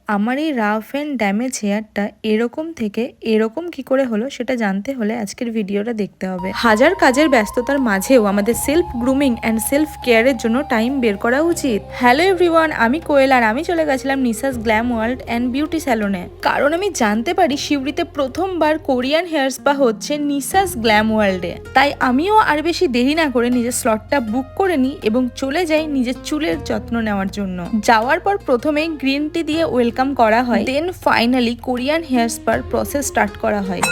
আমার এই rough and damage হেয়ারটা এরকম থেকে এরকম কি করে হলো সেটা জানতে হলে আজকের ভিডিওটা দেখতে হবে। হাজার কাজের ব্যস্ততার মাঝেও আমাদের সেলফ গ্রুমিং অ্যান্ড সেলফ কেয়ারের জন্য টাইম বের করা উচিত। হ্যালো এভরিওয়ান, আমি কোয়েল আর আমি চলে গেছিলাম নিসাস গ্ল্যাম ওয়ার্ল্ড অ্যান্ড বিউটি স্যালনে। কারণ আমি জানতে পারি শিউরিতে প্রথমবার কোরিয়ান হেয়ার স্পা হচ্ছে নিসাস গ্ল্যাম ওয়ার্ল্ডে। তাই আমিও আর বেশি দেরি না করে নিজের স্লটটা বুক করে নিই এবং চলে যাই নিজের চুলের যত্ন নেওয়ার জন্য। যাওয়ার পর প্রথমেই গ্রিন টি দিয়ে ওয়েলকাম করা হয়, দেন ফাইনালি কোরিয়ান হেয়ার স্পার প্রসেস স্টার্ট করা হয়।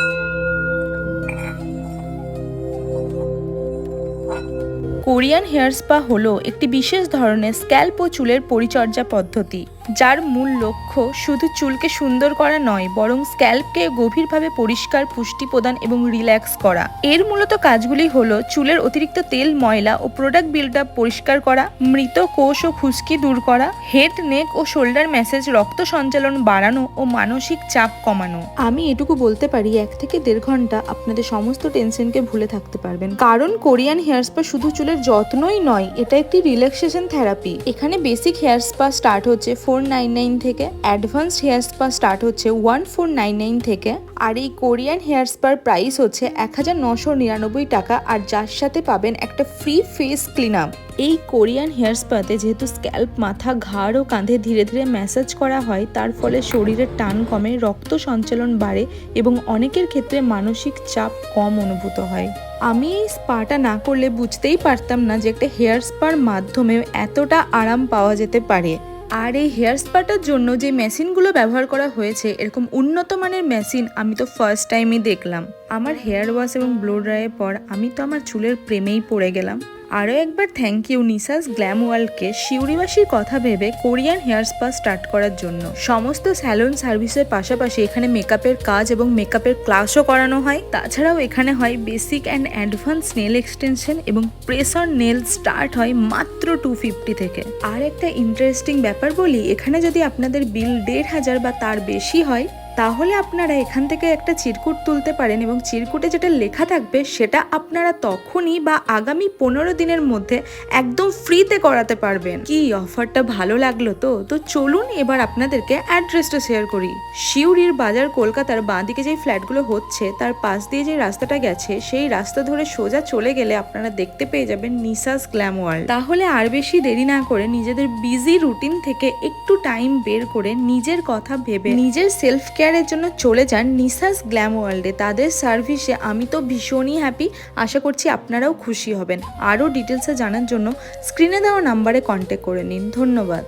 কোরিয়ান হেয়ার স্পা হলো একটি বিশেষ ধরনের স্ক্যাল্প ও চুলের পরিচর্যা পদ্ধতি, যার মূল লক্ষ্য শুধু চুলকে সুন্দর করা নয় বরং স্ক্যাল্পকে গভীরভাবে পরিষ্কার, পুষ্টি প্রদান এবং রিল্যাক্স করা। এর মূলত কাজগুলি হলো চুলের অতিরিক্ত তেল, ময়লা ও প্রোডাক্ট বিল্ড আপ পরিষ্কার করা, মৃত কোষ ও খুশকি দূর করা, হেড, নেক ও শোল্ডার ম্যাসেজ, রক্ত সঞ্চালন বাড়ানো ও মানসিক চাপ কমানো। আমি এটুকু বলতে পারি 1 থেকে 1.5 ঘন্টা আপনাদের সমস্ত টেনশনকে ভুলে থাকতে পারবেন। কারণ কোরিয়ান হেয়ার স্পা শুধু চুলের যত্নই নয়, এটা একটি রিল্যাক্সেশন থেরাপি। এখানে বেসিক হেয়ার স্পা স্টার্ট হচ্ছে 499 থেকে, অ্যাডভান্সড হেয়ার স্পা স্টার্ট হচ্ছে 1499 থেকে। আর এই কোরিয়ান হেয়ার স্পার প্রাইস হচ্ছে 1999 টাকা, আর যার সাথে পাবেন একটা ফ্রি ফেস ক্লিন আপ। এই কোরিয়ান হেয়ার স্পাতে যেহেতু স্ক্যাল্প, মাথা, ঘাড় ও কাঁধে ধীরে ধীরে ম্যাসাজ করা হয়, তার ফলে শরীরের টান কমে, রক্ত সঞ্চালন বাড়ে এবং অনেকের ক্ষেত্রে মানসিক চাপ কম অনুভূত হয়। আমি এই স্পাটা না করলে বুঝতেই পারতাম না যে একটা হেয়ার স্পার মাধ্যমে এতটা আরাম পাওয়া যেতে পারে। আর এই হেয়ার স্পাটার জন্য যে মেশিনগুলো ব্যবহার করা হয়েছে, এরকম উন্নত মানের মেশিন আমি তো ফার্স্ট টাইমই দেখলাম। আমার হেয়ার ওয়াশ এবং ব্লো ড্রাইয়ের পর আমি তো আমার চুলের প্রেমেই পড়ে গেলাম। আরও একবার থ্যাংক ইউ নিসাস গ্ল্যাম ওয়ার্ল্ডকে শিউরিবাসীর কথা ভেবে কোরিয়ান হেয়ার স্পা স্টার্ট করার জন্য। সমস্ত স্যালন সার্ভিসের পাশাপাশি এখানে মেকআপের কাজ এবং মেকআপের ক্লাসও করানো হয়। তাছাড়াও এখানে হয় basic and advance nail extension এবং প্রেস অন নেল স্টার্ট হয় মাত্র 250 থেকে। আর একটা ইন্টারেস্টিং ব্যাপার বলি, এখানে যদি আপনাদের বিল 1500 বা তার বেশি হয়, তাহলে আপনারা এখান থেকে একটা চিরকুট তুলতে পারেন এবং চিরকুটে যেটা লেখা থাকবে সেটা আপনারা তখনই বা আগামী 15 দিনের মধ্যে একদম ফ্রিতে করাতে পারবেন। কি অফারটা ভালো লাগলো তো চলুন এবার আপনাদেরকে অ্যাড্রেসটা শেয়ার করি। শিউরির বাজার কলকাতার বাঁদিকে যেই ফ্ল্যাটগুলো হচ্ছে তার পাশ দিয়ে যে রাস্তাটা গেছে, সেই রাস্তা ধরে সোজা চলে গেলে আপনারা দেখতে পেয়ে যাবেন নিসাস গ্ল্যাম ওয়ার্ল্ড। তাহলে আর বেশি দেরি না করে নিজেদের বিজি রুটিন থেকে একটু টাইম বের করে নিজের কথা ভেবে নিজের সেলফ কেয়ারের জন্য চলে যান নিসাস গ্ল্যাম ওয়ার্ল্ডে। তাদের সার্ভিসে আমি তো ভীষণই হ্যাপি, আশা করছি আপনারাও খুশি হবেন। আরও ডিটেলসে জানার জন্য স্ক্রিনে দেওয়া নাম্বারে কন্ট্যাক্ট করে নিন। ধন্যবাদ।